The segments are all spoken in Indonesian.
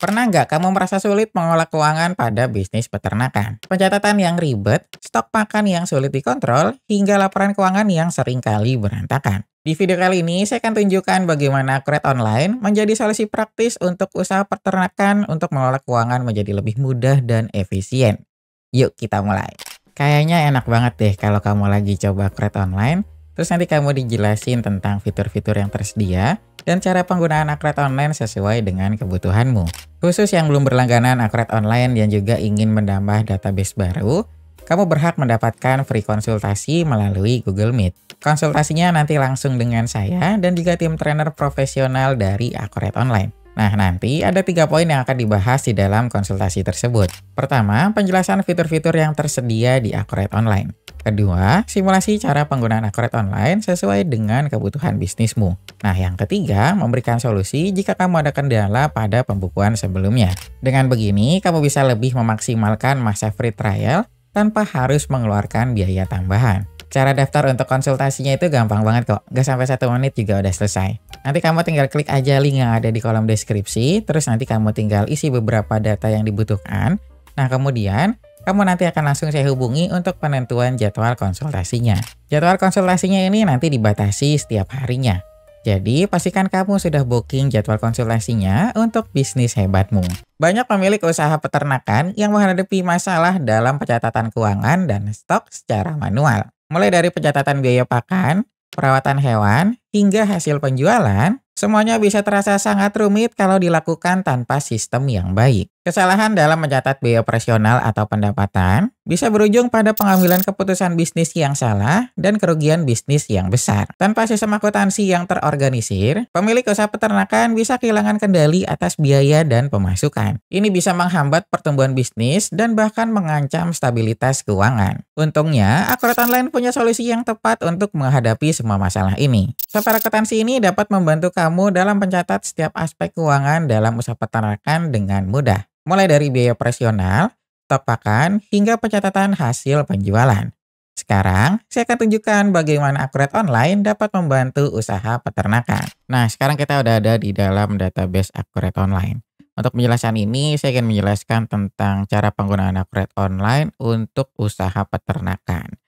Pernah nggak kamu merasa sulit mengolah keuangan pada bisnis peternakan? Pencatatan yang ribet, stok pakan yang sulit dikontrol, hingga laporan keuangan yang seringkali berantakan. Di video kali ini, saya akan tunjukkan bagaimana Akuret Online menjadi solusi praktis untuk usaha peternakan untuk mengelola keuangan menjadi lebih mudah dan efisien. Yuk kita mulai. Kayaknya enak banget deh kalau kamu lagi coba Akuret Online, terus nanti kamu dijelasin tentang fitur-fitur yang tersedia, dan cara penggunaan Akuret Online sesuai dengan kebutuhanmu. Khusus yang belum berlangganan Akuret Online dan juga ingin menambah database baru, kamu berhak mendapatkan free konsultasi melalui Google Meet. Konsultasinya nanti langsung dengan saya dan juga tim trainer profesional dari Akuret Online. Nah, nanti ada 3 poin yang akan dibahas di dalam konsultasi tersebut. Pertama, penjelasan fitur-fitur yang tersedia di Akuret Online. Kedua, simulasi cara penggunaan Akuret Online sesuai dengan kebutuhan bisnismu. Nah, yang ketiga, memberikan solusi jika kamu ada kendala pada pembukuan sebelumnya. Dengan begini, kamu bisa lebih memaksimalkan masa free trial tanpa harus mengeluarkan biaya tambahan. Cara daftar untuk konsultasinya itu gampang banget kok, gak sampai 1 menit juga udah selesai. Nanti kamu tinggal klik aja link yang ada di kolom deskripsi, terus nanti kamu tinggal isi beberapa data yang dibutuhkan. Nah, kemudian kamu nanti akan langsung saya hubungi untuk penentuan jadwal konsultasinya. Jadwal konsultasinya ini nanti dibatasi setiap harinya. Jadi, pastikan kamu sudah booking jadwal konsultasinya untuk bisnis hebatmu. Banyak pemilik usaha peternakan yang menghadapi masalah dalam pencatatan keuangan dan stok secara manual. Mulai dari pencatatan biaya pakan, perawatan hewan, hingga hasil penjualan, semuanya bisa terasa sangat rumit kalau dilakukan tanpa sistem yang baik. Kesalahan dalam mencatat biaya operasional atau pendapatan bisa berujung pada pengambilan keputusan bisnis yang salah dan kerugian bisnis yang besar. Tanpa sistem akuntansi yang terorganisir, pemilik usaha peternakan bisa kehilangan kendali atas biaya dan pemasukan. Ini bisa menghambat pertumbuhan bisnis dan bahkan mengancam stabilitas keuangan. Untungnya, Akuret Online punya solusi yang tepat untuk menghadapi semua masalah ini. Software akuntansi ini dapat membantu kamu dalam mencatat setiap aspek keuangan dalam usaha peternakan dengan mudah. Mulai dari biaya operasional, stok pakan, hingga pencatatan hasil penjualan. Sekarang, saya akan tunjukkan bagaimana Akuret Online dapat membantu usaha peternakan. Nah, sekarang kita udah ada di dalam database Akuret Online. Untuk penjelasan ini, saya ingin menjelaskan tentang cara penggunaan Akuret Online untuk usaha peternakan.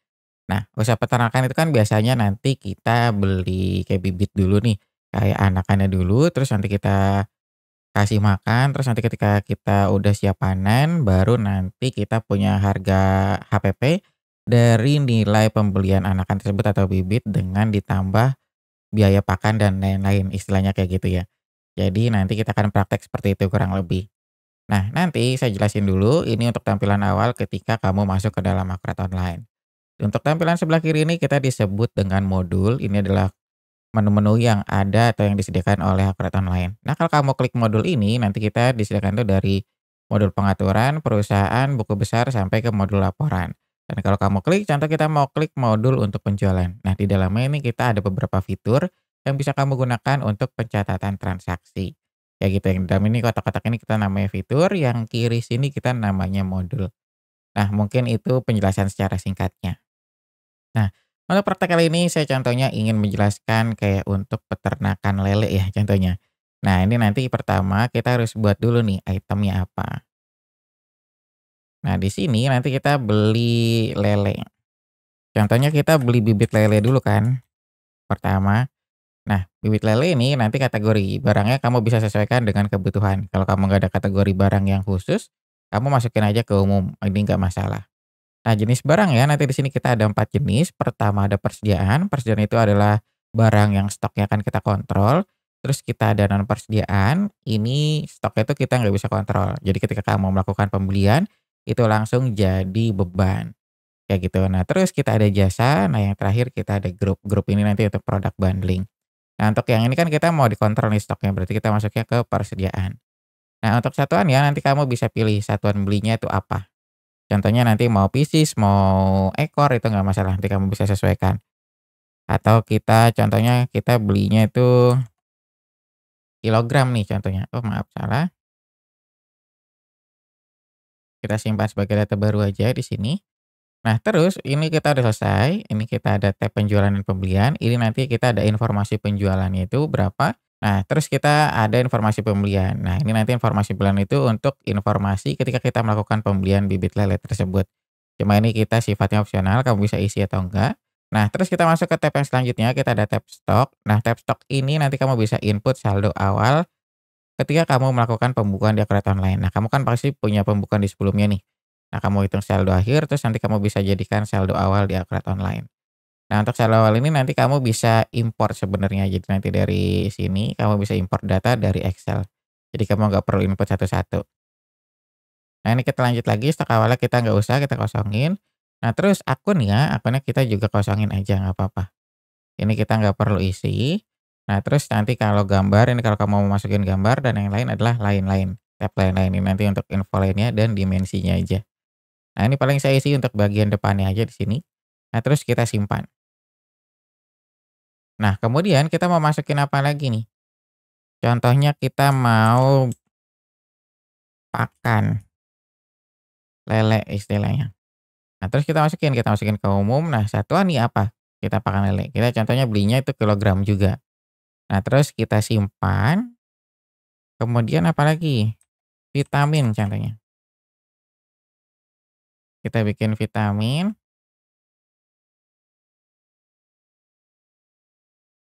Nah, usaha peternakan itu kan biasanya nanti kita beli kayak bibit dulu nih, kayak anakannya dulu, terus nanti kita kasih makan, terus nanti ketika kita udah siap panen, baru nanti kita punya harga HPP dari nilai pembelian anakan tersebut atau bibit dengan ditambah biaya pakan dan lain-lain, istilahnya kayak gitu ya. Jadi nanti kita akan praktek seperti itu kurang lebih. Nah, nanti saya jelasin dulu ini untuk tampilan awal ketika kamu masuk ke dalam Akuret Online. Untuk tampilan sebelah kiri ini kita disebut dengan modul, ini adalah menu-menu yang ada atau yang disediakan oleh Akuret Online. Nah, kalau kamu klik modul ini, nanti kita disediakan tuh dari modul pengaturan, perusahaan, buku besar, sampai ke modul laporan. Dan kalau kamu klik, contoh kita mau klik modul untuk penjualan. Nah, di dalamnya ini kita ada beberapa fitur yang bisa kamu gunakan untuk pencatatan transaksi. Ya gitu, yang di dalam ini kotak-kotak ini kita namanya fitur, yang kiri sini kita namanya modul. Nah, mungkin itu penjelasan secara singkatnya. Nah, untuk praktek kali ini saya contohnya ingin menjelaskan kayak untuk peternakan lele ya contohnya. Nah, ini nanti pertama kita harus buat dulu nih itemnya apa. Nah, di sini nanti kita beli lele. Contohnya kita beli bibit lele dulu kan, pertama. Nah, bibit lele ini nanti kategori barangnya kamu bisa sesuaikan dengan kebutuhan. Kalau kamu nggak ada kategori barang yang khusus, kamu masukin aja ke umum, ini nggak masalah. Nah, jenis barang ya, nanti di sini kita ada 4 jenis. Pertama ada persediaan. Persediaan itu adalah barang yang stoknya akan kita kontrol. Terus kita ada non persediaan. Ini stoknya itu kita nggak bisa kontrol. Jadi ketika kamu melakukan pembelian, itu langsung jadi beban. Kayak gitu. Nah, terus kita ada jasa. Nah, yang terakhir kita ada grup. Grup ini nanti untuk produk bundling. Nah, untuk yang ini kan kita mau dikontrol nih stoknya. Berarti kita masuknya ke persediaan. Nah, untuk satuan ya, nanti kamu bisa pilih satuan belinya itu apa. Contohnya nanti mau pieces, mau ekor itu nggak masalah, nanti kamu bisa sesuaikan. Atau kita contohnya kita belinya itu kilogram nih contohnya. Oh maaf salah, kita simpan sebagai data baru aja di sini. Nah terus ini kita udah selesai, ini kita ada tab penjualan dan pembelian, ini nanti kita ada informasi penjualannya itu berapa, Nah, terus kita ada informasi pembelian. Nah, ini nanti informasi pembelian itu untuk informasi ketika kita melakukan pembelian bibit lele tersebut. Cuma ini kita sifatnya opsional, kamu bisa isi atau enggak. Nah, terus kita masuk ke tab yang selanjutnya, kita ada tab stok. Nah, tab stok ini nanti kamu bisa input saldo awal ketika kamu melakukan pembukuan di Akrobat Online. Nah, kamu kan pasti punya pembukuan di sebelumnya nih. Nah, kamu hitung saldo akhir, terus nanti kamu bisa jadikan saldo awal di Akrobat Online. Nah, untuk saldo awal ini nanti kamu bisa import sebenarnya. Jadi nanti dari sini kamu bisa import data dari Excel. Jadi kamu nggak perlu input satu-satu. Nah, ini kita lanjut lagi, stok awalnya kita nggak usah, kita kosongin. Nah, terus akunnya kita juga kosongin aja, nggak apa-apa. Ini kita nggak perlu isi. Nah, terus nanti kalau gambar, ini kalau kamu mau masukin gambar dan yang lain adalah lain-lain. Tab lain-lain ini nanti untuk info lainnya dan dimensinya aja. Nah, ini paling saya isi untuk bagian depannya aja di sini. Nah, terus kita simpan. Nah, kemudian kita mau masukin apa lagi nih? Contohnya kita mau pakan lele istilahnya. Nah, terus kita masukin ke umum. Nah, satuan nih apa? Kita pakan lele. Kita contohnya belinya itu kilogram juga. Nah, terus kita simpan. Kemudian apa lagi? Vitamin contohnya. Kita bikin vitamin.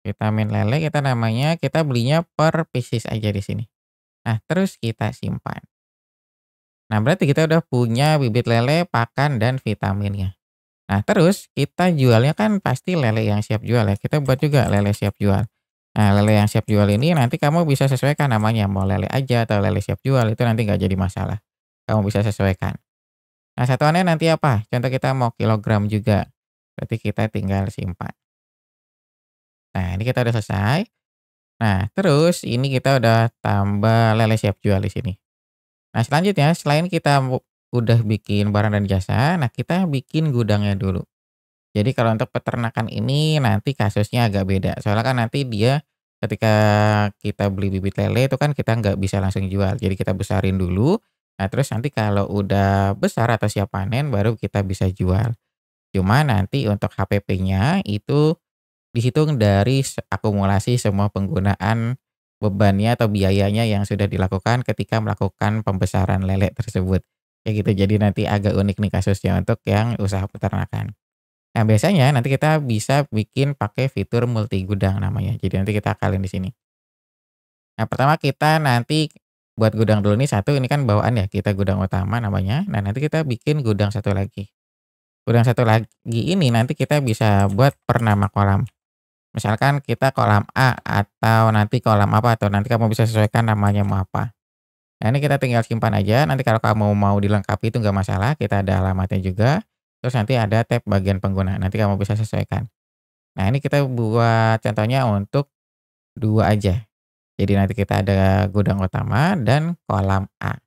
Vitamin lele kita namanya, kita belinya per pieces aja di sini. Nah, terus kita simpan. Nah, berarti kita udah punya bibit lele, pakan, dan vitaminnya. Nah, terus kita jualnya kan pasti lele yang siap jual ya, kita buat juga lele siap jual. Nah, lele yang siap jual ini nanti kamu bisa sesuaikan namanya, mau lele aja atau lele siap jual, itu nanti nggak jadi masalah. Kamu bisa sesuaikan. Nah, satuannya nanti apa? Contoh kita mau kilogram juga, berarti kita tinggal simpan. Nah, ini kita udah selesai. Nah, terus ini kita udah tambah lele siap jual di sini. Nah, selanjutnya selain kita udah bikin barang dan jasa, nah kita bikin gudangnya dulu. Jadi kalau untuk peternakan ini nanti kasusnya agak beda. Soalnya kan nanti dia ketika kita beli bibit lele itu kan kita nggak bisa langsung jual. Jadi kita besarin dulu. Nah, terus nanti kalau udah besar atau siap panen baru kita bisa jual. Cuma nanti untuk HPP-nya itu dihitung dari akumulasi semua penggunaan bebannya atau biayanya yang sudah dilakukan ketika melakukan pembesaran lele tersebut. Kayak gitu. Jadi nanti agak unik nih kasusnya untuk yang usaha peternakan. Nah, biasanya nanti kita bisa bikin pakai fitur multi gudang namanya. Jadi nanti kita akalin di sini. Nah, pertama kita nanti buat gudang dulu nih satu, ini kan bawaan ya, kita gudang utama namanya. Nah, nanti kita bikin gudang satu lagi. Gudang satu lagi ini nanti kita bisa buat per nama kolam. Misalkan kita kolam A atau nanti kolam apa, atau nanti kamu bisa sesuaikan namanya mau apa. Nah, ini kita tinggal simpan aja, nanti kalau kamu mau dilengkapi itu nggak masalah, kita ada alamatnya juga. Terus nanti ada tab bagian pengguna, nanti kamu bisa sesuaikan. Nah, ini kita buat contohnya untuk 2 aja. Jadi nanti kita ada gudang utama dan kolam A,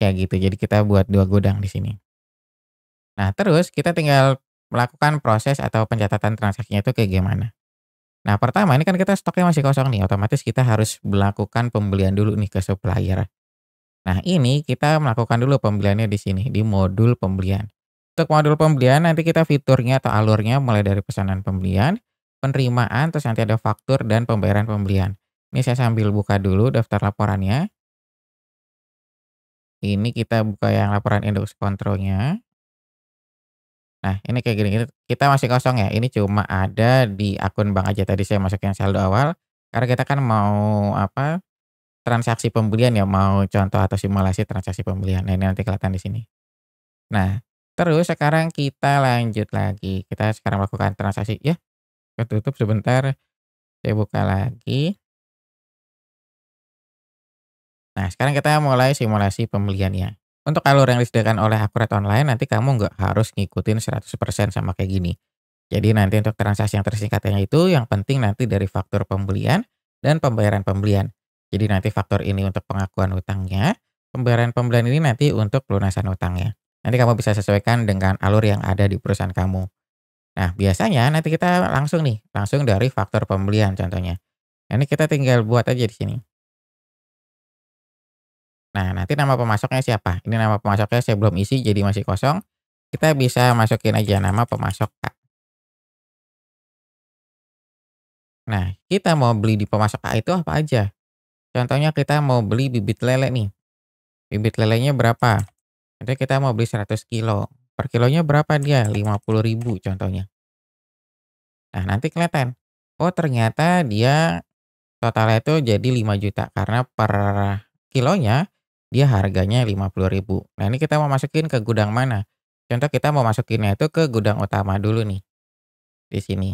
kayak gitu. Jadi kita buat 2 gudang di sini. Nah, terus kita tinggal melakukan proses atau pencatatan transaksinya itu kayak gimana. Nah, pertama ini kan kita stoknya masih kosong nih, otomatis kita harus melakukan pembelian dulu nih ke supplier. Nah, ini kita melakukan dulu pembeliannya di sini, di modul pembelian. Untuk modul pembelian nanti kita fiturnya atau alurnya mulai dari pesanan pembelian, penerimaan, terus nanti ada faktur dan pembayaran pembelian. Ini saya sambil buka dulu daftar laporannya. Ini kita buka yang laporan indeks kontrolnya. Nah, ini kayak gini, kita masih kosong ya, ini cuma ada di akun bank aja, tadi saya masukin saldo awal, karena kita kan mau apa, transaksi pembelian ya, mau contoh atau simulasi transaksi pembelian. Nah, ini nanti kelihatan di sini. Nah, terus sekarang kita lanjut lagi, kita sekarang melakukan transaksi ya, ketutup sebentar, saya buka lagi. Nah, sekarang kita mulai simulasi pembeliannya. Untuk alur yang disediakan oleh Akurat Online, nanti kamu nggak harus ngikutin 100% sama kayak gini. Jadi nanti untuk transaksi yang tersingkatnya itu, yang penting nanti dari faktur pembelian dan pembayaran pembelian. Jadi nanti faktur ini untuk pengakuan utangnya, pembayaran pembelian ini nanti untuk pelunasan utangnya. Nanti kamu bisa sesuaikan dengan alur yang ada di perusahaan kamu. Nah, biasanya nanti kita langsung nih, langsung dari faktur pembelian contohnya. Nah, ini kita tinggal buat aja di sini. Nah, nanti nama pemasoknya siapa? Ini nama pemasoknya saya belum isi jadi masih kosong. Kita bisa masukin aja nama pemasok Kak. Nah, kita mau beli di pemasok A itu apa aja? Contohnya kita mau beli bibit lele nih. Bibit lelenya berapa? Nanti kita mau beli 100 kilo. Per kilonya berapa dia? 50.000 contohnya. Nah, nanti kelihatan. Oh, ternyata dia totalnya itu jadi 5 juta karena per kilonya dia harganya 50.000. Nah, ini kita mau masukin ke gudang mana? Contoh kita mau masukinnya itu ke gudang utama dulu nih, di sini.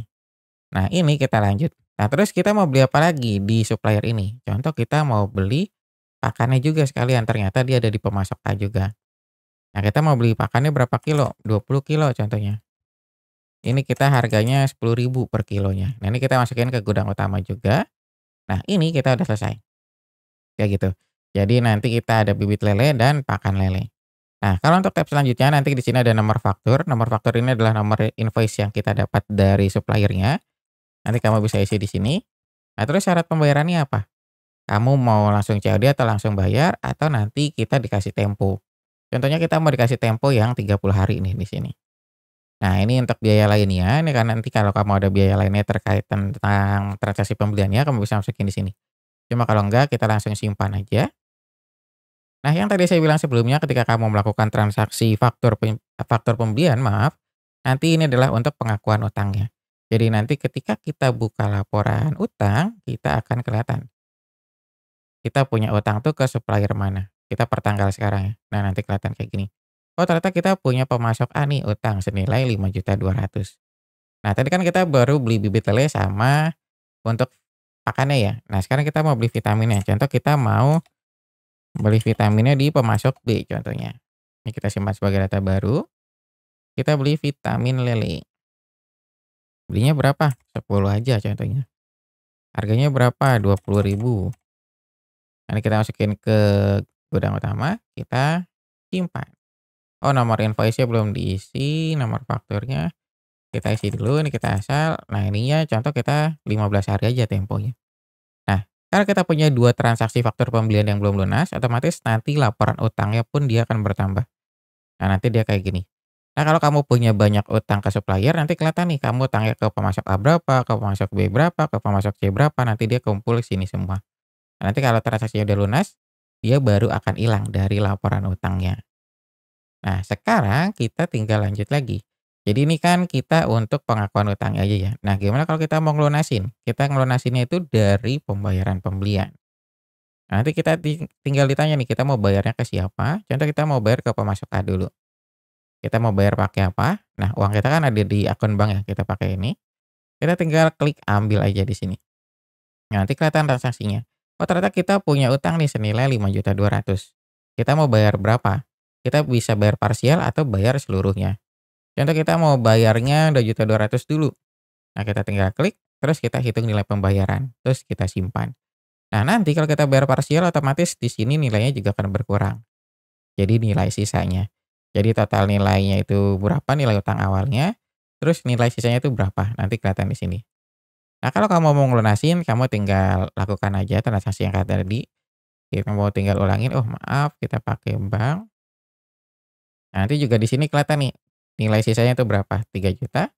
Nah, ini kita lanjut. Nah, terus kita mau beli apa lagi di supplier ini? Contoh kita mau beli pakannya juga sekalian, ternyata dia ada di pemasok A juga. Nah, kita mau beli pakannya berapa kilo? 20 kilo contohnya. Ini kita harganya 10.000 per kilonya. Nah, ini kita masukin ke gudang utama juga. Nah, ini kita udah selesai. Kayak gitu. Jadi nanti kita ada bibit lele dan pakan lele. Nah, kalau untuk tab selanjutnya nanti di sini ada nomor faktur. Nomor faktur ini adalah nomor invoice yang kita dapat dari suppliernya. Nanti kamu bisa isi di sini. Nah, terus syarat pembayarannya apa? Kamu mau langsung COD atau langsung bayar atau nanti kita dikasih tempo. Contohnya kita mau dikasih tempo yang 30 hari nih di sini. Nah, ini untuk biaya lainnya, ini kan nanti kalau kamu ada biaya lainnya terkait tentang transaksi pembeliannya, kamu bisa masukin di sini. Cuma kalau enggak, kita langsung simpan aja. Nah, yang tadi saya bilang sebelumnya ketika kamu melakukan transaksi faktur pembelian, maaf, nanti ini adalah untuk pengakuan utangnya. Jadi nanti ketika kita buka laporan utang, kita akan kelihatan. Kita punya utang tuh ke supplier mana. Kita pertanggal sekarang ya. Nah, nanti kelihatan kayak gini. Oh, ternyata kita punya pemasok A nih utang senilai 5.200.000. Nah, tadi kan kita baru beli bibit lele sama untuk pakannya ya. Nah, sekarang kita mau beli vitaminnya. Contoh kita mau beli vitaminnya di pemasok B contohnya. Ini kita simpan sebagai data baru. Kita beli vitamin lele. Belinya berapa? 10 aja contohnya. Harganya berapa? 20.000. Nanti kita masukin ke gudang utama, kita simpan. Oh, nomor invoice-nya belum diisi, nomor fakturnya kita isi dulu, ini kita asal. Nah, ininya contoh kita 15 hari aja temponya. Nah, karena kita punya 2 transaksi faktur pembelian yang belum lunas, otomatis nanti laporan utangnya pun dia akan bertambah. Nah, nanti dia kayak gini. Nah, kalau kamu punya banyak utang ke supplier, nanti kelihatan nih kamu utangnya ke pemasok A berapa, ke pemasok B berapa, ke pemasok C berapa, nanti dia kumpul di sini semua. Nah, nanti kalau transaksinya udah lunas, dia baru akan hilang dari laporan utangnya. Nah, sekarang kita tinggal lanjut lagi. Jadi ini kan kita untuk pengakuan utang aja ya. Nah, gimana kalau kita mau ngelunasin? Kita ngelunasinnya itu dari pembayaran pembelian. Nah, nanti kita tinggal ditanya nih, kita mau bayarnya ke siapa? Contoh kita mau bayar ke pemasok A dulu. Kita mau bayar pakai apa? Nah, uang kita kan ada di akun bank ya, kita pakai ini. Kita tinggal klik ambil aja di sini. Nah, nanti kelihatan transaksinya. Oh, ternyata kita punya utang nih senilai 5.200.000. Kita mau bayar berapa? Kita bisa bayar parsial atau bayar seluruhnya. Contoh kita mau bayarnya 2.200.000 dulu. Nah, kita tinggal klik, terus kita hitung nilai pembayaran, terus kita simpan. Nah, nanti kalau kita bayar parsial otomatis di sini nilainya juga akan berkurang. Jadi nilai sisanya. Jadi total nilainya itu berapa nilai utang awalnya, terus nilai sisanya itu berapa, nanti kelihatan di sini. Nah, kalau kamu mau ngelunasin, kamu tinggal lakukan aja transaksi yang kayak tadi. Kita mau tinggal ulangin, "Oh maaf kita pakai bank." Nah, nanti juga di sini kelihatan nih, nilai sisanya itu berapa, 3 juta.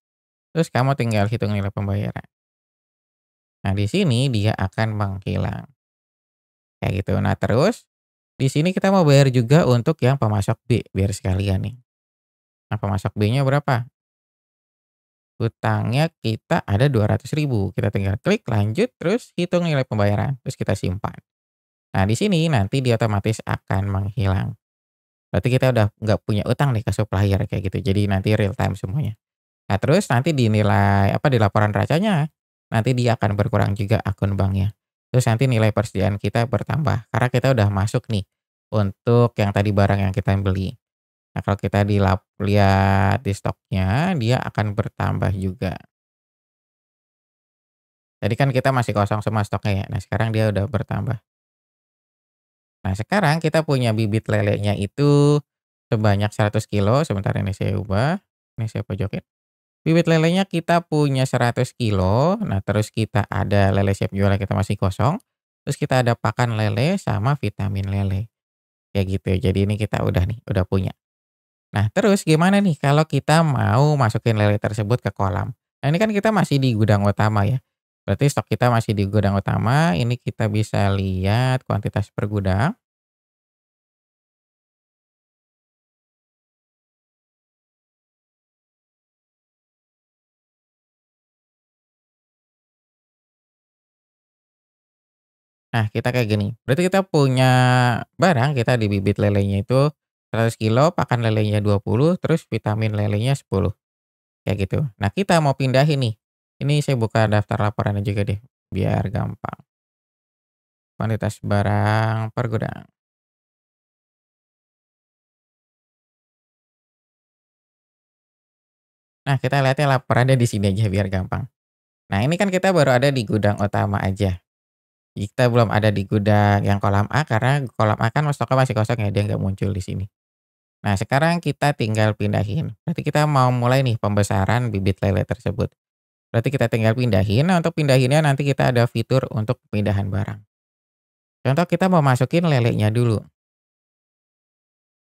Terus kamu tinggal hitung nilai pembayaran. Nah, di sini dia akan menghilang, kayak gitu. Nah, terus di sini kita mau bayar juga untuk yang pemasok B, biar sekalian nih. Nah, pemasok B-nya berapa? Hutangnya kita ada 200.000. Kita tinggal klik lanjut, terus hitung nilai pembayaran, terus kita simpan. Nah, di sini nanti dia otomatis akan menghilang. Berarti kita udah nggak punya utang nih ke supplier kayak gitu. Jadi nanti real time semuanya. Nah, terus nanti di nilai apa di laporan neracanya, nanti dia akan berkurang juga akun banknya. Terus nanti nilai persediaan kita bertambah karena kita udah masuk nih untuk yang tadi barang yang kita beli. Nah, kalau kita lihat di stoknya, dia akan bertambah juga. Tadi kan kita masih kosong semua stoknya ya. Nah, sekarang dia udah bertambah. Nah, sekarang kita punya bibit lelenya itu sebanyak 100 kilo. Sebentar ini saya ubah. Ini saya pojokin. Bibit lelenya kita punya 100 kilo. Nah, terus kita ada lele siap jual yang kita masih kosong. Terus kita ada pakan lele sama vitamin lele. Kayak gitu. Jadi ini kita udah nih, udah punya. Nah, terus gimana nih kalau kita mau masukin lele tersebut ke kolam? Nah, ini kan kita masih di gudang utama ya. Berarti stok kita masih di gudang utama, ini kita bisa lihat kuantitas per gudang. Nah, kita kayak gini, berarti kita punya barang, kita di bibit lelenya itu 100 kilo, pakan lelenya 20, terus vitamin lelenya 10, kayak gitu. Nah, kita mau pindahin nih, ini saya buka daftar laporannya juga deh, biar gampang. Kuantitas barang per gudang. Nah, kita lihatnya laporannya di sini aja biar gampang. Nah, ini kan kita baru ada di gudang utama aja. Kita belum ada di gudang yang kolam A karena kolam A kan stoknya masih kosong ya, dia nggak muncul di sini. Nah, sekarang kita tinggal pindahin. Berarti kita mau mulai nih pembesaran bibit lele tersebut. Berarti kita tinggal pindahin. Nah, untuk pindahinnya nanti kita ada fitur untuk pemindahan barang. Contoh kita mau masukin lelenya dulu.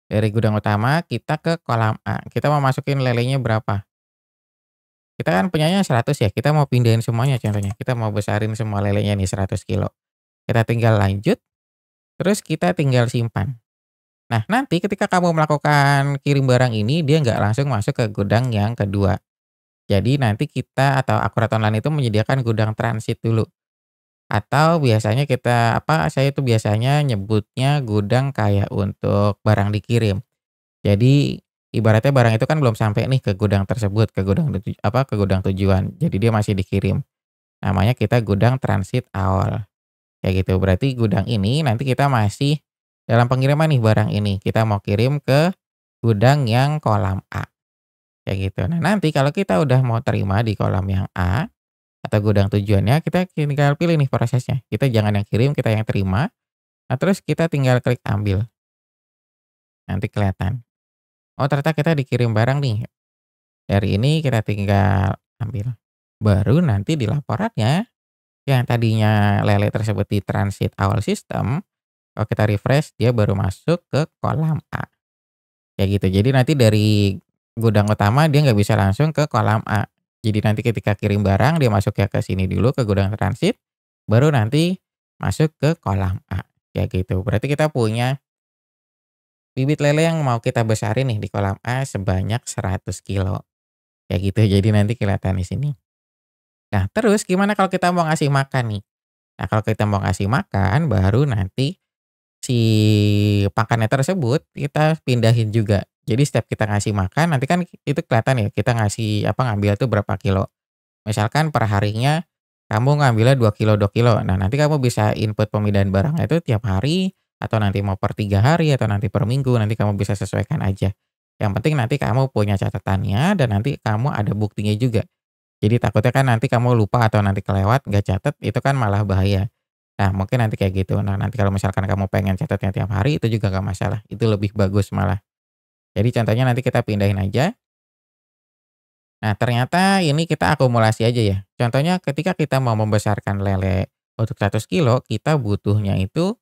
Dari gudang utama kita ke kolam A. Kita mau masukin lelenya berapa? Kita kan punyanya 100 ya, kita mau pindahin semuanya contohnya. Kita mau besarin semua lelenya nih 100 kilo. Kita tinggal lanjut, terus kita tinggal simpan. Nah, nanti ketika kamu melakukan kirim barang ini, dia nggak langsung masuk ke gudang yang kedua. Jadi nanti kita atau Akurat Online itu menyediakan gudang transit dulu. Atau biasanya saya itu biasanya nyebutnya gudang kayak untuk barang dikirim. Jadi ibaratnya barang itu kan belum sampai nih ke gudang tersebut, ke gudang tujuan. Jadi dia masih dikirim. Namanya kita gudang transit awal. Kayak gitu. Berarti gudang ini nanti kita masih dalam pengiriman nih barang ini. Kita mau kirim ke gudang yang kolam A. Kayak gitu. Nah, nanti kalau kita udah mau terima di kolam yang A atau gudang tujuannya, kita tinggal pilih nih prosesnya. Kita jangan yang kirim, kita yang terima. Nah, terus kita tinggal klik ambil. Nanti kelihatan. Oh, ternyata kita dikirim barang nih. Dari ini kita tinggal ambil. Baru nanti di laporannya yang tadinya lele tersebut di transit awal sistem, kalau kita refresh dia baru masuk ke kolam A. Kayak gitu. Jadi nanti dari gudang utama dia nggak bisa langsung ke kolam A. Jadi nanti ketika kirim barang dia masuk ya ke sini dulu ke gudang transit, baru nanti masuk ke kolam A. Kayak gitu. Berarti kita punya bibit lele yang mau kita besarin nih di kolam A sebanyak 100 kilo. Kayak gitu. Jadi nanti kelihatan di sini. Nah, terus gimana kalau kita mau ngasih makan nih? Nah, kalau kita mau ngasih makan baru nanti si pakannya tersebut kita pindahin juga. Jadi setiap kita ngasih makan nanti kan itu kelihatan ya kita ngambil tuh berapa kilo. Misalkan per harinya kamu ngambilnya 2 kilo 2 kilo. Nah, nanti kamu bisa input pemindahan barangnya itu tiap hari atau nanti mau per 3 hari atau nanti per minggu, nanti kamu bisa sesuaikan aja. Yang penting nanti kamu punya catatannya dan nanti kamu ada buktinya juga. Jadi takutnya kan nanti kamu lupa atau nanti kelewat nggak catat, itu kan malah bahaya. Nah, mungkin nanti kayak gitu. Nah, nanti kalau misalkan kamu pengen catatnya tiap hari, itu juga nggak masalah, itu lebih bagus malah. Jadi contohnya nanti kita pindahin aja. Nah, ternyata ini kita akumulasi aja ya. Contohnya ketika kita mau membesarkan lele untuk 100 kilo, kita butuhnya itu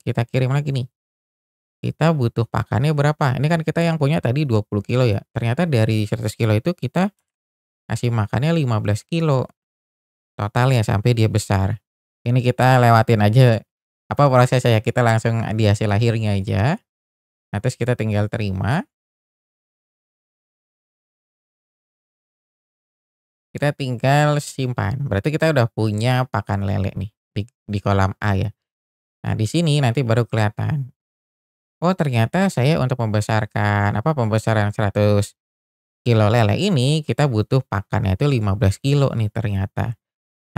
kita kirim lagi nih, kita butuh pakannya berapa? Ini kan kita yang punya tadi 20 kilo ya, ternyata dari 100 kilo itu kita kasih makannya 15 kilo. Totalnya sampai dia besar. Ini kita lewatin aja, prosesnya ya, kita langsung di hasil akhirnya aja. Nah, terus kita tinggal terima, kita tinggal simpan. Berarti kita udah punya pakan lele nih di kolam A ya. Nah, di sini nanti baru kelihatan, oh ternyata saya untuk pembesaran 100 kilo lele ini kita butuh pakannya itu 15 kilo nih ternyata.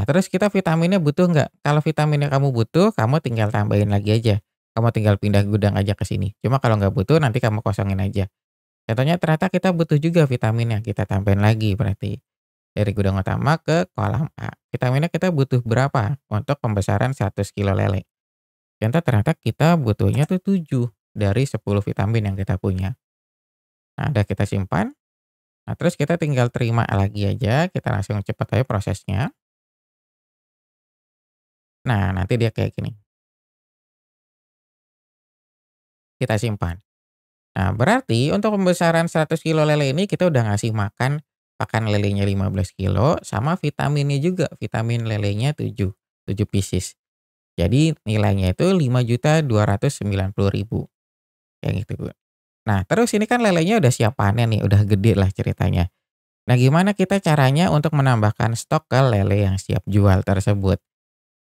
Nah, terus kita vitaminnya butuh nggak? Kalau vitaminnya kamu butuh, kamu tinggal tambahin lagi aja. Kamu tinggal pindah gudang aja ke sini. Cuma kalau nggak butuh, nanti kamu kosongin aja. Contohnya ternyata kita butuh juga vitaminnya, kita tambahin lagi berarti. Dari gudang utama ke kolam A. Vitaminnya kita butuh berapa untuk pembesaran 100 kilo lele? Contoh ternyata kita butuhnya tuh 7 dari 10 vitamin yang kita punya. Nah, udah kita simpan. Nah, terus kita tinggal terima lagi aja, kita langsung cepet aja prosesnya. Nah, nanti dia kayak gini, kita simpan. Nah, berarti untuk pembesaran 100 kilo lele ini kita udah ngasih makan pakan lelenya 15 kilo, sama vitaminnya juga, vitamin lelenya 7 pieces. Jadi nilainya itu 5.290.000 kayak gitu. Nah, terus ini kan lelenya udah siap panen nih, udah gede lah ceritanya. Nah, gimana kita caranya untuk menambahkan stok ke lele yang siap jual tersebut?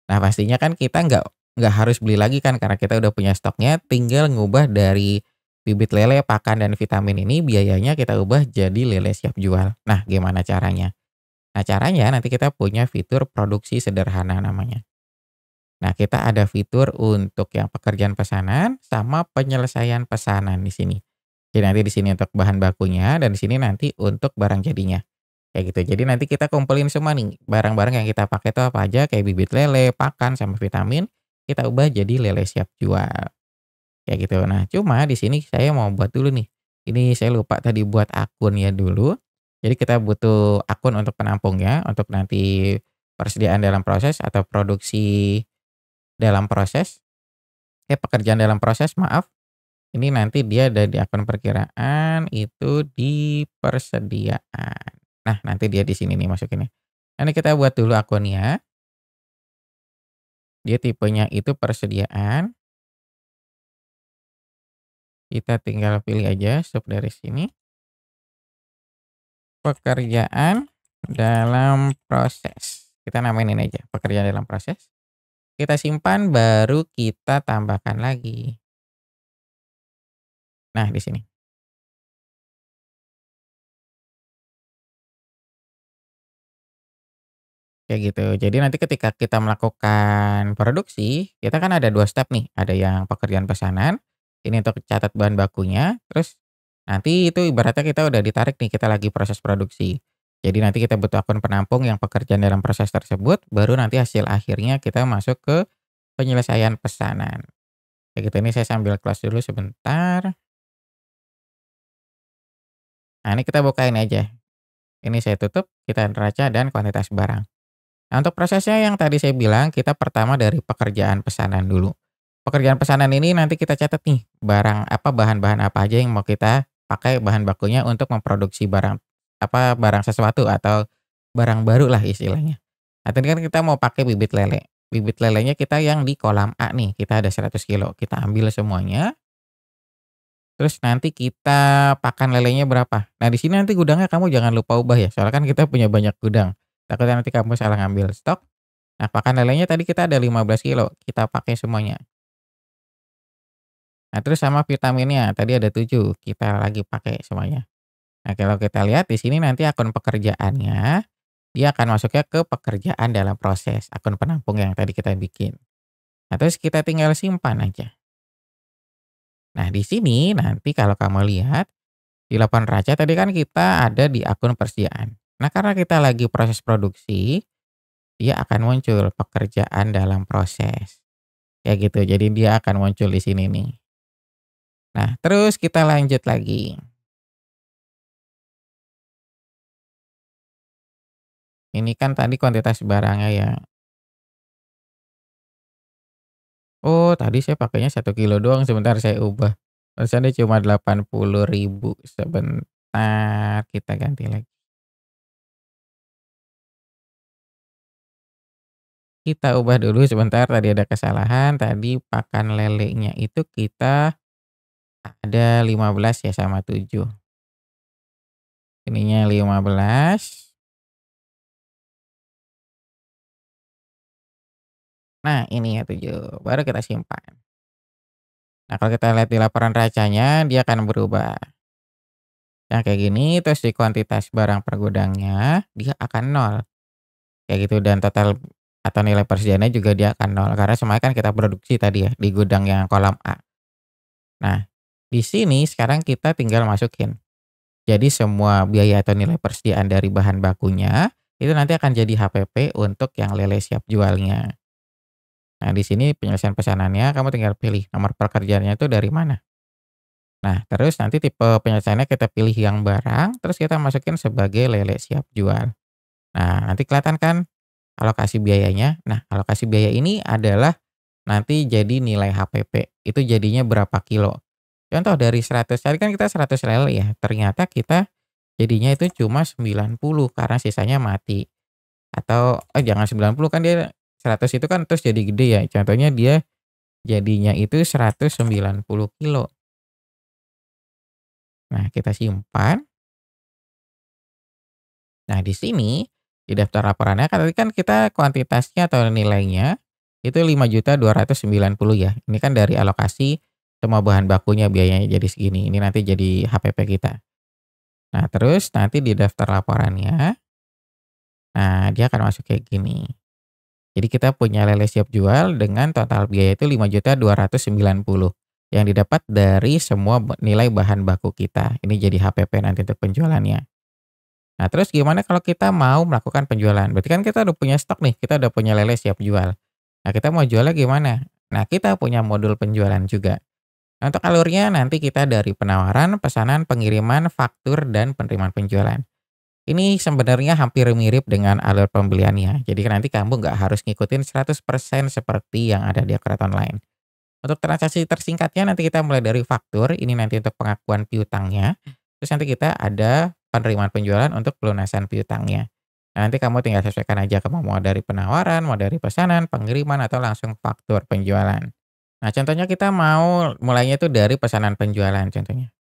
Nah, pastinya kan kita nggak harus beli lagi kan karena kita udah punya stoknya, tinggal ngubah dari bibit lele, pakan, dan vitamin ini biayanya kita ubah jadi lele siap jual. Nah, gimana caranya? Nah, caranya nanti kita punya fitur produksi sederhana namanya. Nah, kita ada fitur untuk yang pekerjaan pesanan sama penyelesaian pesanan di sini. Jadi nanti di sini untuk bahan bakunya dan di sini nanti untuk barang jadinya. Kayak gitu. Jadi nanti kita kumpulin semua nih, barang-barang yang kita pakai itu apa aja, kayak bibit lele, pakan, sama vitamin, kita ubah jadi lele siap jual. Kayak gitu. Nah, cuma di sini saya mau buat dulu nih. Ini saya lupa tadi buat akunnya dulu. Jadi kita butuh akun untuk penampungnya, untuk nanti persediaan dalam proses atau produksi dalam proses, pekerjaan dalam proses, maaf. Ini nanti dia ada di akun perkiraan, itu di persediaan. Nah, nanti dia di sini nih masukinnya. Nah, ini kita buat dulu akunnya, dia tipenya itu persediaan, kita tinggal pilih aja sub dari sini, pekerjaan dalam proses. Kita namain ini aja, pekerjaan dalam proses. Kita simpan, baru kita tambahkan lagi. Nah, di sini. Kayak gitu. Jadi nanti ketika kita melakukan produksi, kita kan ada 2 step nih, ada yang pekerjaan pesanan, ini untuk catat bahan bakunya, terus nanti itu ibaratnya kita udah ditarik nih, kita lagi proses produksi. Jadi nanti kita butuh akun penampung yang pekerjaan dalam proses tersebut, baru nanti hasil akhirnya kita masuk ke penyelesaian pesanan. Kayak gitu, ini saya sambil close dulu sebentar. Nah, ini kita bukain aja. Ini saya tutup, kita neraca dan kuantitas barang. Nah, untuk prosesnya yang tadi saya bilang, kita pertama dari pekerjaan pesanan dulu. Pekerjaan pesanan ini nanti kita catat nih, barang apa, bahan-bahan apa aja yang mau kita pakai bahan bakunya untuk memproduksi barang apa, barang sesuatu atau barang baru lah istilahnya. Nah, tadi kan kita mau pakai bibit lele. Bibit lelenya kita yang di kolam A nih, kita ada 100 kilo. Kita ambil semuanya, terus nanti kita pakan lelenya berapa. Nah, di sini nanti gudangnya kamu jangan lupa ubah ya, soalnya kan kita punya banyak gudang. Takutnya nanti kamu salah ngambil stok. Nah, pakan lelenya tadi kita ada 15 kilo, kita pakai semuanya. Nah, terus sama vitaminnya, tadi ada 7, kita lagi pakai semuanya. Nah, kalau kita lihat di sini nanti akun pekerjaannya, dia akan masuknya ke pekerjaan dalam proses, akun penampung yang tadi kita bikin. Nah, terus kita tinggal simpan aja. Nah, di sini nanti kalau kamu lihat, di laporan raca tadi kan kita ada di akun persediaan. Nah, karena kita lagi proses produksi, dia akan muncul pekerjaan dalam proses. Kayak gitu, jadi dia akan muncul di sini nih. Nah, terus kita lanjut lagi. Ini kan tadi kuantitas barangnya ya. Oh, tadi saya pakainya 1 kilo doang, sebentar saya ubah. Pesannya cuma 80.000, sebentar kita ganti lagi. Kita ubah dulu sebentar, tadi ada kesalahan, tadi pakan lelenya itu kita ada 15 ya sama 7. Ininya 15. Nah, ini ya 7, baru kita simpan. Nah, kalau kita lihat di laporan racanya, dia akan berubah. Yang kayak gini, terus di kuantitas barang per gudangnya, dia akan nol. Kayak gitu, dan total atau nilai persediaannya juga dia akan nol, karena semuanya kan kita produksi tadi ya, di gudang yang kolom A. Nah, di sini sekarang kita tinggal masukin. Jadi semua biaya atau nilai persediaan dari bahan bakunya, itu nanti akan jadi HPP untuk yang lele siap jualnya. Nah, di sini penyelesaian pesanannya kamu tinggal pilih nomor pekerjaannya itu dari mana. Nah, terus nanti tipe penyelesaiannya kita pilih yang barang, terus kita masukin sebagai lele siap jual. Nah, nanti kelihatan kan alokasi biayanya. Nah, alokasi biaya ini adalah nanti jadi nilai HPP. Itu jadinya berapa kilo. Contoh dari 100, tadi kan kita 100 lele ya. Ternyata kita Jadinya itu cuma 90 karena sisanya mati. Atau jangan 90 kan dia 100 itu kan terus jadi gede ya. Contohnya dia jadinya itu 190 kilo. Nah, kita simpan. Nah, di sini di daftar laporannya kan tadi kan kita kuantitasnya atau nilainya itu 5.290.000 ya. Ini kan dari alokasi semua bahan bakunya biayanya jadi segini. Ini nanti jadi HPP kita. Nah, terus nanti di daftar laporannya, nah dia akan masuk kayak gini. Jadi kita punya lele siap jual dengan total biaya itu 5.290.000 yang didapat dari semua nilai bahan baku kita. Ini jadi HPP nanti untuk penjualannya. Nah, terus gimana kalau kita mau melakukan penjualan? Berarti kan kita udah punya stok nih, kita udah punya lele siap jual. Nah, kita mau jualnya gimana? Nah, kita punya modul penjualan juga. Nah, untuk alurnya nanti kita dari penawaran, pesanan, pengiriman, faktur, dan penerimaan penjualan. Ini sebenarnya hampir mirip dengan alur pembeliannya. Jadi nanti kamu nggak harus ngikutin 100% seperti yang ada di Akret Online. Untuk transaksi tersingkatnya nanti kita mulai dari faktur, ini nanti untuk pengakuan piutangnya. Terus nanti kita ada penerimaan penjualan untuk pelunasan piutangnya. Nah, nanti kamu tinggal sesuaikan aja kamu mau dari penawaran, mau dari pesanan, pengiriman, atau langsung faktur penjualan. Nah, contohnya kita mau mulainya itu dari pesanan penjualan contohnya.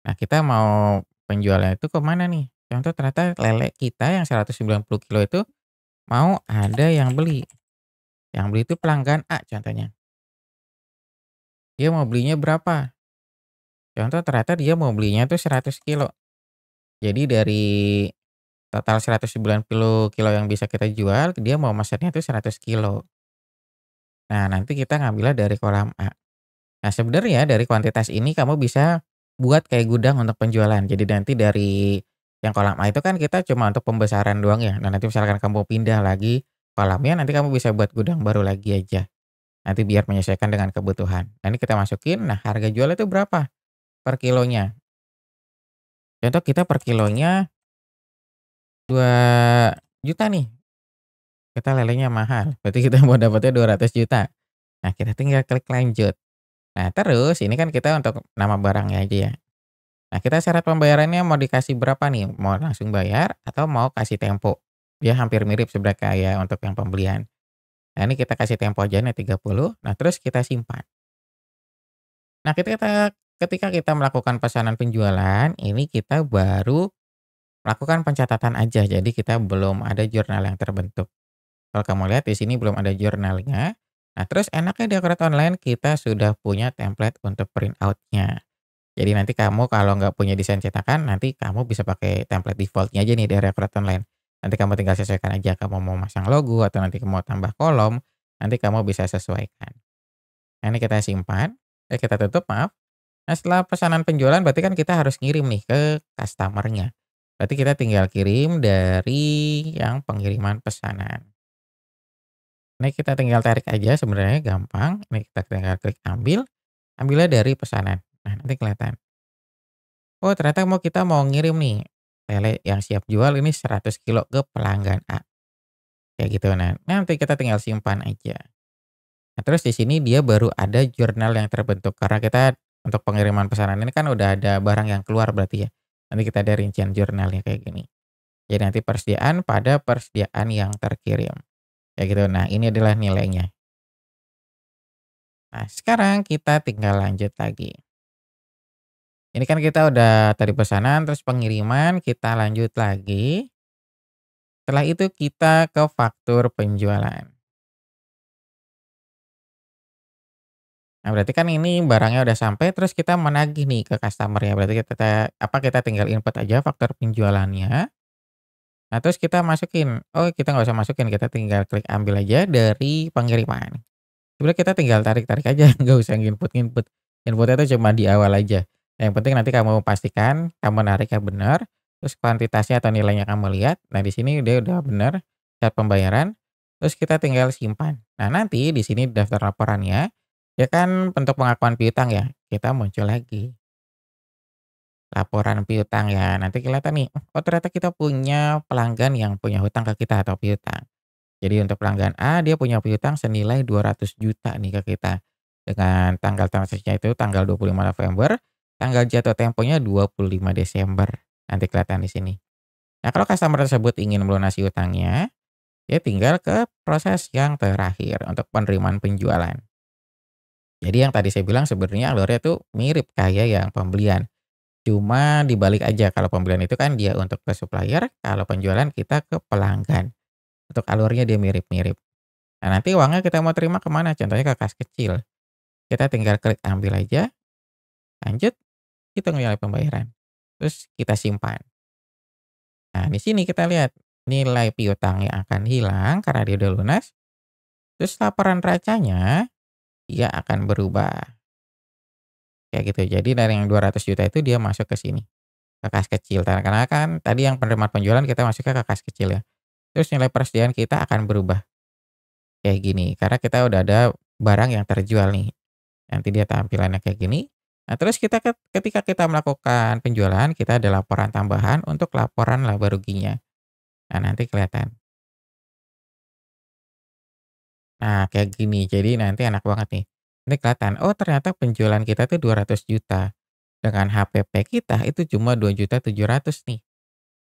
Nah, kita mau penjualnya itu ke mana nih? Contoh ternyata lele kita yang 190 kilo itu mau ada yang beli. Yang beli itu pelanggan A contohnya. Dia mau belinya berapa? Contoh ternyata dia mau belinya tuh 100 kilo. Jadi dari total 190 kilo yang bisa kita jual, dia mau mesennya tuh 100 kilo. Nah, nanti kita ngambilnya dari kolam A. Nah, sebenarnya dari kuantitas ini kamu bisa buat kayak gudang untuk penjualan. Jadi nanti dari yang kolam A itu kan kita cuma untuk pembesaran doang ya. Nah, nanti misalkan kamu pindah lagi kolamnya, nanti kamu bisa buat gudang baru lagi aja. Nanti biar menyesuaikan dengan kebutuhan. Nah, ini kita masukin, nah harga jualnya itu berapa per kilonya? Contoh kita per kilonya 2 juta nih, kita lelenya mahal, berarti kita mau dapatnya 200 juta. Nah, kita tinggal klik lanjut. Nah, terus ini kan kita untuk nama barangnya aja ya. Nah, kita syarat pembayarannya mau dikasih berapa nih? Mau langsung bayar atau mau kasih tempo? Dia hampir mirip sebenarnya kayak untuk yang pembelian. Nah, ini kita kasih tempo aja nih 30. Nah, terus kita simpan. Nah, ketika kita melakukan pesanan penjualan, ini kita baru melakukan pencatatan aja. Jadi kita belum ada jurnal yang terbentuk. Kalau kamu lihat di sini belum ada jurnalnya. Nah, terus enaknya di Akret Online kita sudah punya template untuk print out-nya. Jadi nanti kamu kalau nggak punya desain cetakan, nanti kamu bisa pakai template default-nya aja nih dari Akret Online. Nanti kamu tinggal sesuaikan aja kamu mau masang logo atau nanti kamu mau tambah kolom, nanti kamu bisa sesuaikan. Nah, ini kita simpan, kita tutup maaf. Nah, setelah pesanan penjualan berarti kan kita harus ngirim nih ke customer-nya. Berarti kita tinggal kirim dari yang pengiriman pesanan. Ini kita tinggal tarik aja sebenarnya gampang. Ini kita tinggal klik ambil, ambilnya dari pesanan. Nah, nanti kelihatan. Oh, ternyata kita mau ngirim nih lele yang siap jual ini 100 kilo ke pelanggan A. Kayak gitu. Nah, nanti kita tinggal simpan aja. Nah, terus di sini dia baru ada jurnal yang terbentuk karena kita untuk pengiriman pesanan ini kan udah ada barang yang keluar berarti ya. Nanti kita ada rincian jurnalnya kayak gini. Jadi nanti persediaan pada persediaan yang terkirim. Kayak gitu. Nah, ini adalah nilainya. Nah, sekarang kita tinggal lanjut lagi. Ini kan kita udah tadi pesanan, terus pengiriman, kita lanjut lagi. Setelah itu kita ke faktur penjualan. Nah, berarti kan ini barangnya udah sampai, terus kita menagih nih ke customer ya. Berarti kita tinggal input aja faktur penjualannya. Nah, terus kita masukin. Oh, kita nggak usah masukin, kita tinggal klik ambil aja dari pengiriman. Sebenarnya kita tinggal tarik-tarik aja, nggak usah nginput-nginput. Inputnya itu cuma di awal aja. Yang penting nanti kamu pastikan kamu nariknya benar, terus kuantitasnya atau nilainya kamu lihat. Nah, di sini dia udah benar, saat pembayaran, terus kita tinggal simpan. Nah, nanti di sini daftar laporannya, ya kan bentuk pengakuan piutang ya, kita muncul lagi. Laporan piutang ya, nanti kelihatan nih, oh ternyata kita punya pelanggan yang punya hutang ke kita atau piutang. Jadi untuk pelanggan A, dia punya piutang senilai 200 juta nih ke kita. Dengan tanggal transaksinya itu tanggal 25 November, tanggal jatuh temponya 25 Desember. Nanti kelihatan di sini. Nah, kalau customer tersebut ingin melunasi utangnya, dia tinggal ke proses yang terakhir untuk penerimaan penjualan. Jadi yang tadi saya bilang sebenarnya alurnya tuh mirip kayak yang pembelian. Cuma dibalik aja, kalau pembelian itu kan dia untuk ke supplier, kalau penjualan kita ke pelanggan. Untuk alurnya dia mirip-mirip. Nah, nanti uangnya kita mau terima kemana? Contohnya ke kas kecil. Kita tinggal klik ambil aja, lanjut, hitung nilai pembayaran. Terus kita simpan. Nah, di sini kita lihat nilai piutangnya akan hilang karena dia udah lunas. Terus laporan racanya dia akan berubah. Kayak gitu. Jadi dari yang 200 juta itu dia masuk ke sini, ke kas kecil. Karena kan tadi yang penerimaan penjualan kita masuknya ke kas kecil ya. Terus nilai persediaan kita akan berubah kayak gini. Karena kita udah ada barang yang terjual nih. Nanti dia tampilannya kayak gini. Nah, terus kita ketika kita melakukan penjualan, kita ada laporan tambahan untuk laporan laba ruginya. Nah, nanti kelihatan. Nah, kayak gini. Jadi nanti enak banget nih. Ini kelihatan, oh ternyata penjualan kita tuh 200 juta. Dengan HPP kita itu cuma 2.700.000 nih.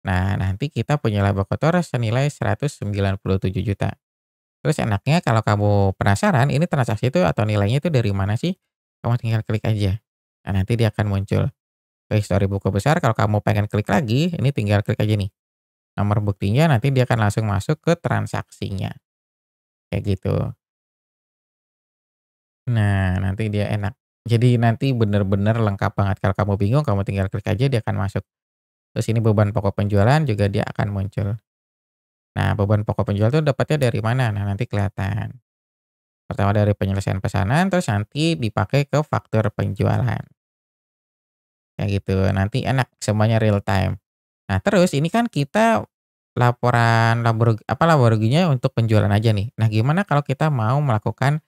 Nah, nanti kita punya laba kotor senilai 197 juta. Terus enaknya kalau kamu penasaran ini transaksi itu atau nilainya itu dari mana sih? Kamu tinggal klik aja. Nah, nanti dia akan muncul ke histori buku besar. Kalau kamu pengen klik lagi, ini tinggal klik aja nih. Nomor buktinya nanti dia akan langsung masuk ke transaksinya. Kayak gitu. Nah, nanti dia enak. Jadi nanti bener-bener lengkap banget. Kalau kamu bingung, kamu tinggal klik aja dia akan masuk. Terus ini beban pokok penjualan juga dia akan muncul. Nah, beban pokok penjual itu dapatnya dari mana? Nah, nanti kelihatan. Pertama dari penyelesaian pesanan, terus nanti dipakai ke faktur penjualan. Kayak gitu. Nanti enak, semuanya real time. Nah, terus ini kan kita laporan laba ruginya untuk penjualan aja nih. Nah, gimana kalau kita mau melakukan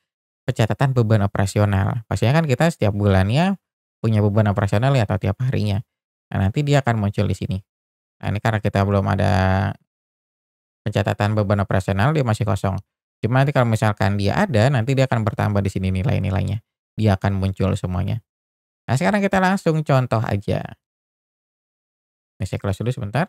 pencatatan beban operasional? Pastinya kan kita setiap bulannya punya beban operasional ya atau tiap harinya. Nah, nanti dia akan muncul di sini. Nah, ini karena kita belum ada pencatatan beban operasional, dia masih kosong. Cuma nanti kalau misalkan dia ada, nanti dia akan bertambah di sini nilai-nilainya. Dia akan muncul semuanya. Nah, sekarang kita langsung contoh aja. Ini saya close dulu sebentar.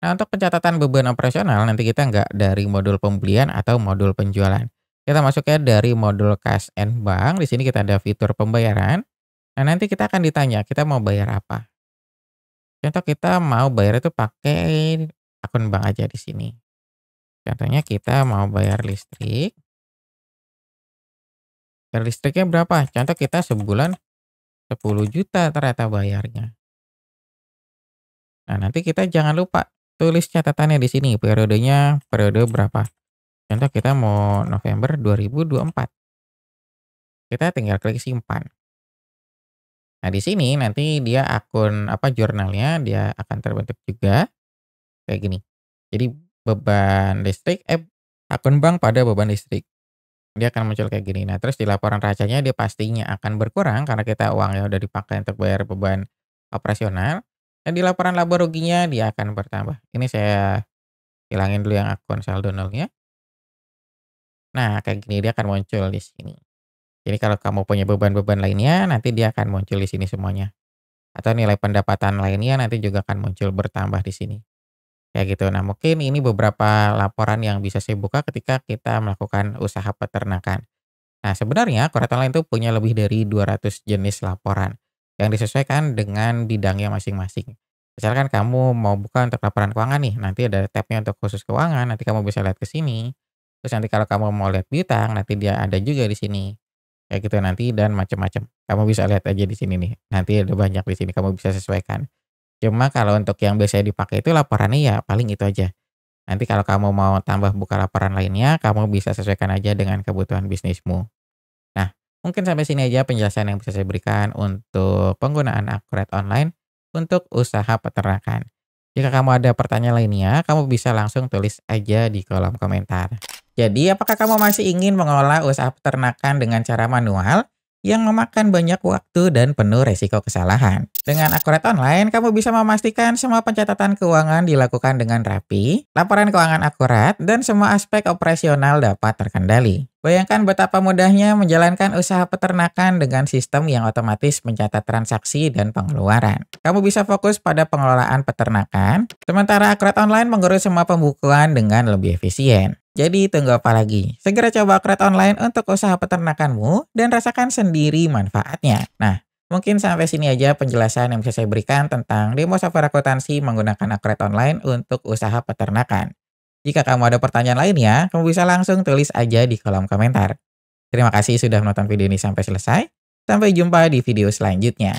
Nah, untuk pencatatan beban operasional, nanti kita nggak dari modul pembelian atau modul penjualan. Kita masuknya dari modul cash and bank. Di sini kita ada fitur pembayaran. Nah, nanti kita akan ditanya, kita mau bayar apa? Contoh kita mau bayar itu pakai akun bank aja di sini. Contohnya kita mau bayar listrik. Bayar listriknya berapa? Contoh kita sebulan 10 juta ternyata bayarnya. Nah, nanti kita jangan lupa tulis catatannya di sini, periodenya periode berapa. Contoh kita mau November 2024. Kita tinggal klik simpan. Nah, di sini nanti dia akun jurnalnya dia akan terbentuk juga kayak gini. Jadi beban listrik akun bank pada beban listrik. Dia akan muncul kayak gini. Nah, terus di laporan racanya dia pastinya akan berkurang karena kita uangnya udah dipakai untuk bayar beban operasional. Dan di laporan laba ruginya dia akan bertambah. Ini saya hilangin dulu yang akun saldo nolnya. Nah, kayak gini dia akan muncul di sini. Jadi kalau kamu punya beban-beban lainnya, nanti dia akan muncul di sini semuanya. Atau nilai pendapatan lainnya nanti juga akan muncul bertambah di sini. Kayak gitu. Nah, mungkin ini beberapa laporan yang bisa saya buka ketika kita melakukan usaha peternakan. Nah, sebenarnya Koret Online itu punya lebih dari 200 jenis laporan yang disesuaikan dengan bidangnya masing-masing. Misalkan kamu mau buka untuk laporan keuangan nih, nanti ada tabnya untuk khusus keuangan, nanti kamu bisa lihat ke sini. Terus nanti kalau kamu mau lihat piutang, nanti dia ada juga di sini. Kayak gitu nanti dan macam-macam. Kamu bisa lihat aja di sini nih. Nanti ada banyak di sini, kamu bisa sesuaikan. Cuma kalau untuk yang biasanya dipakai itu laporannya ya paling itu aja. Nanti kalau kamu mau tambah buka laporan lainnya, kamu bisa sesuaikan aja dengan kebutuhan bisnismu. Nah, mungkin sampai sini aja penjelasan yang bisa saya berikan untuk penggunaan Akuret Online untuk usaha peternakan. Jika kamu ada pertanyaan lainnya, kamu bisa langsung tulis aja di kolom komentar. Jadi, apakah kamu masih ingin mengelola usaha peternakan dengan cara manual yang memakan banyak waktu dan penuh resiko kesalahan? Dengan Akurat Online, kamu bisa memastikan semua pencatatan keuangan dilakukan dengan rapi, laporan keuangan akurat, dan semua aspek operasional dapat terkendali. Bayangkan betapa mudahnya menjalankan usaha peternakan dengan sistem yang otomatis mencatat transaksi dan pengeluaran. Kamu bisa fokus pada pengelolaan peternakan, sementara Akurat Online mengurus semua pembukuan dengan lebih efisien. Jadi tunggu apa lagi? Segera coba Akurat Online untuk usaha peternakanmu dan rasakan sendiri manfaatnya. Nah, mungkin sampai sini aja penjelasan yang bisa saya berikan tentang demo software akuntansi menggunakan Akurat Online untuk usaha peternakan. Jika kamu ada pertanyaan lainnya, kamu bisa langsung tulis aja di kolom komentar. Terima kasih sudah menonton video ini sampai selesai. Sampai jumpa di video selanjutnya.